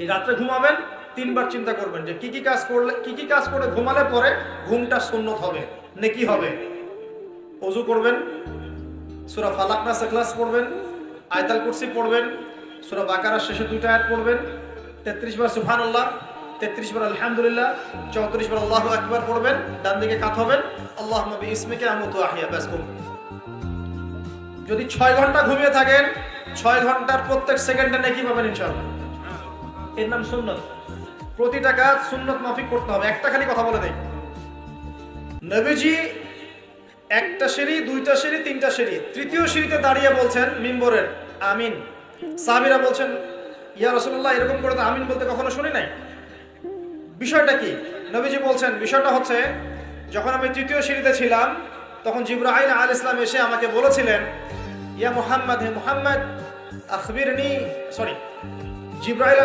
এই রাত্রে ঘুমাবেন, 3বার চিন্তা করবেন যে কি কি কাজ করলে, কি কি কাজ করে ঘুমালে পরে ঘুমটা সুন্নত হবে, নেকি হবে। ওযু করবেন, সূরা ফালাক নাস ইখলাস পড়বেন, আয়াতুল কুরসি পড়বেন, সূরা বাকারার শেষে 2টা আয়াত পড়বেন, 33 বার সুবহানাল্লাহ, 33 বার আলহামদুলিল্লাহ, 34 বার আল্লাহু আকবার পড়বেন, ডান দিকে কাত হবেন, আল্লাহুম্মা বিইসমিকা আমুতু ওয়া আহইয়া, বাস। যদি 6 ঘন্টা ঘুমিয়ে থাকেন, 6 ঘন্টার প্রত্যেক সেকেন্ডে নেকি পাবেন ইনশাআল্লাহ। এর নাম সুন্নত। প্রতিটা কাজ সুন্নত মাফিক করতে হবে। একটা খালি কথা বলে দেই, নবীজি একটা সিঁড়ি, 2টা সিঁড়ি, 3টা সিঁড়ি, 3য় সিঁড়িতে দাঁড়িয়ে বলছেন মিম্বরের আমিন। সাহাবীরা বলছেন, ইয়া রাসূলুল্লাহ, এরকম করে তো আমিন বলতে কখনো শুনি নাই, বিষয়টা কি? নবীজি বলছেন, বিষয়টা হচ্ছে, যখন আমি 3য় সিঁড়িতে ছিলাম তখন জিবরাইল আলাইহিস সালাম এসে আমাকে বলেছিলেন, ইয়া মুহাম্মদ, হে মুহাম্মদ, আখবিরনি, জিবরাইল